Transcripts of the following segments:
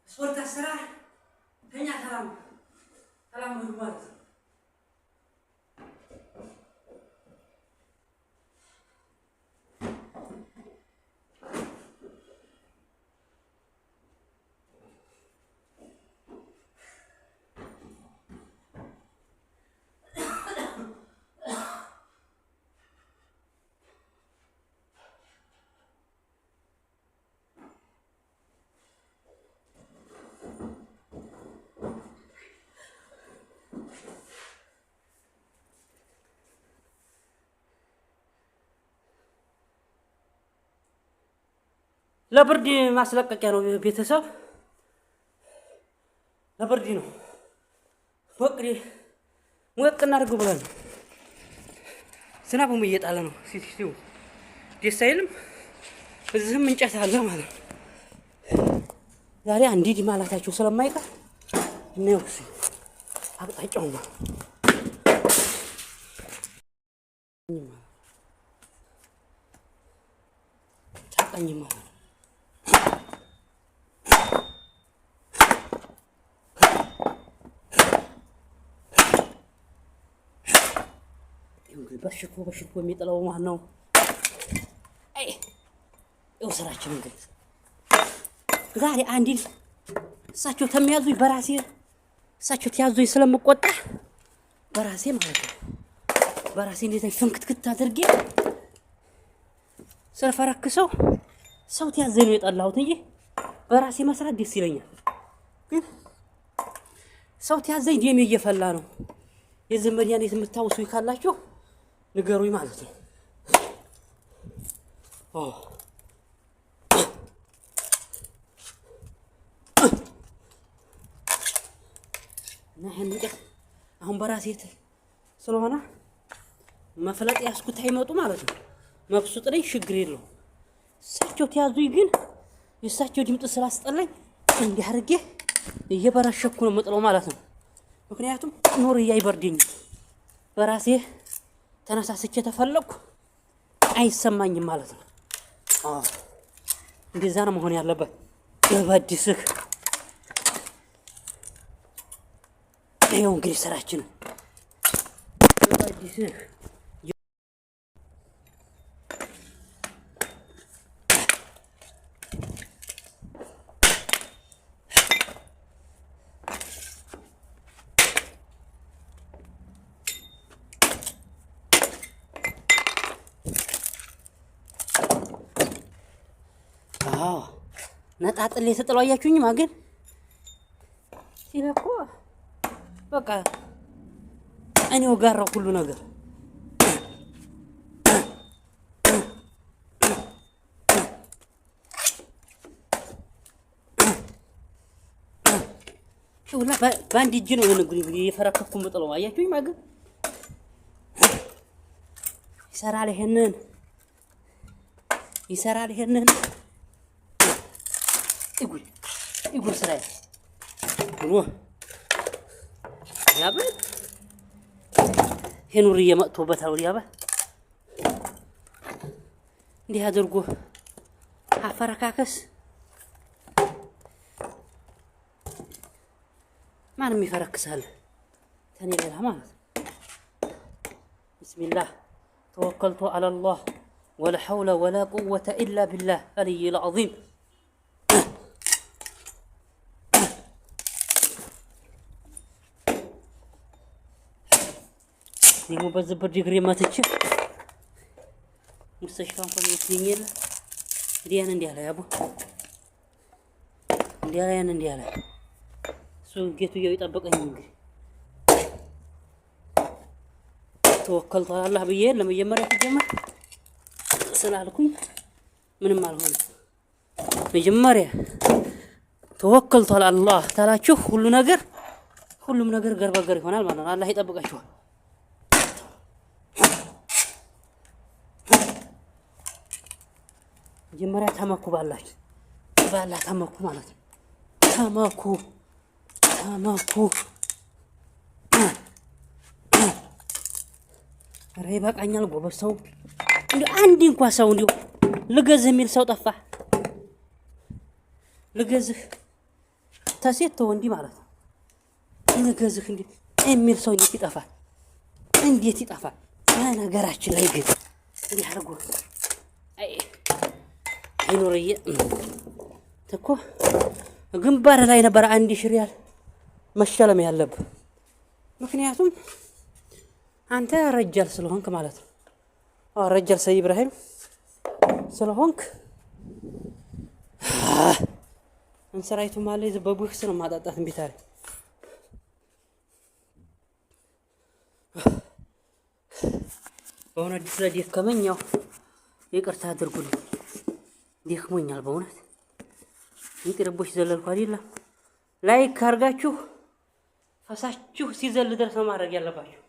ስፖርት አሰራር ከኛ ሰላም ማለት ነው። ለብርድ ማስለቀቂያ ነው ቤተሰብ ለብርድ ነው ወቅሪ ወቅ እናድርግ ብለን ዝናቡም እየጣለ ነው ሲሲው ደስ አይልም እዚህም እንጨት አለ ማለት ነው ዛሬ አንዲድ ማላታቸው ስለማይቀር ነው አቅጣጫው ነው ታቀኝ ማለት በሽኮ የሚጥለው ማን ነው? አይ ስራችን እንግዲህ ዛሬ አንዲል እሳቸው ተሚያዙኝ በራሴ እሳቸው ተያዙኝ ስለምቆጣ በራሴ ማለት ነው በራሴ እንደዚህ ፍንክትክት አድርጌ ስለፈረክሰው ሰው ተያዘኝ ነው የጠላሁት እንጂ በራሴ መስራት ደስ ይለኛል። ግን ሰው ተያዘኝ ደሜ እየፈላ ነው። የዘመዲያን የምታውሱኝ ካላችሁ ንገሩኝ ማለት ነው። ነህን አሁን በራሴት ስለሆነ መፍለጥ ያስኩት አይመጡ ማለት ነው። መብሱጥ ላይ ችግር የለው። እሳቸው ተያዙኝ ግን የእሳቸው ድምጥ ስላስጠላኝ እንዲህ አድርጌ እየበረሸኩ ነው የምጥለው ማለት ነው። ምክንያቱም ኖር አይበርደኝም በራሴ ተነሳስቼ ተፈለኩ አይሰማኝም ማለት ነው። እንደዛ ነው መሆን ያለበት። ለባዲስህ ይኸው እንግዲህ ስራችን ለባዲስህ ነጣጥል የተጥለው አያችሁኝ ማገን ሲለኮ በቃ እኔው ጋራው ሁሉ ነገር ሁላ ባንድ እጅ ነው እንግዲህ የፈረከኩ ምጥለው አያችሁኝ ማገን ይሰራል ይሄንን يقول سراي روح يابا هنوريه مقطوبتها واليابا እንዲህ አድርጎ አፈረካከስ ማንም ይፈረክሳል ተኔ ሌላ ማለት بسم الله توكلت على الله ولا حول ولا قوة إلا بالله العلي العظيم ደግሞ በዝብር ዲግሪ ማተች ሙስተሽፋን ፈንይኝ ዲያን እንዲያለ ያቡ እንዲያለ እሱ ጌቱ ይጠብቀኝ እንግዲህ ተወከልኩ አላህ ብዬ ለመጀመሪያ ተጀመረ ስላልኩኝ ምንም አልሆነ መጀመሪያ ተወከልኩ አላህ ታላችሁ ሁሉም ነገር ገርበገር ይሆናል ማለት ነው። አላህ ይጠብቃችሁ። መጀመሪያ ተመኩ ባላችሁ ባላህ ተመኩ ማለት ነው። ተመኩ ኧረ ይበቃኛል ጎበዝ ሰው እንዴ አንድ እንኳን ሰው እንዴ ልገዝህ የሚል ሰው ጠፋ ልገዝህ ተሴት ተወንዲ ማለት ነው። ነገዝህ እንዴ የሚል ሰው እንዴት ይጠፋል? እንዴት ይጠፋል? ነገራችን ላይ ግን እንዲህ አድርጎ አይኖርዬ እኮ ግንባር ላይ ነበር 1000 ሪያል መሸለም ያለብህ። ምክንያቱም አንተ ረጃል ስለሆንክ ማለት ነው። ረጃል ሰይድ ኢብራሂም ስለሆንክ እንሰራይቱ ማለት በቡህ ስለ ማጣጣት እንቢታሪ በእውነት ስለደከመኝ ያው ይቅርታ አድርጉልኝ። ደክሞኛል በእውነት እንጥርቦሽ ዘለልኩ አይደለም። ላይክ አድርጋችሁ ፈሳችሁ ሲዘል ድረስ ነው ማድረግ ያለባችሁ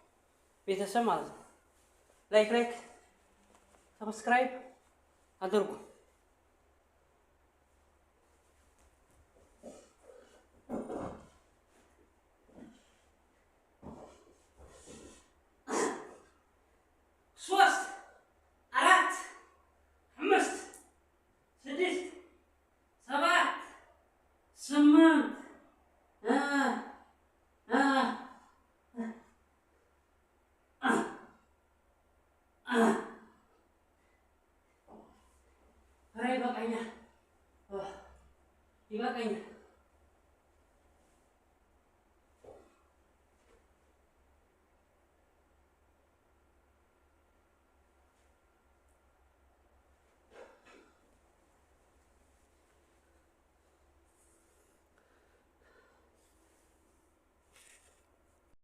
ቤተሰብ ማለት ነው። ላይክ ሰብስክራይብ አድርጉ። ሶስት አራት አምስት ስድስት ሰባት ስምንት ይበቃኛል።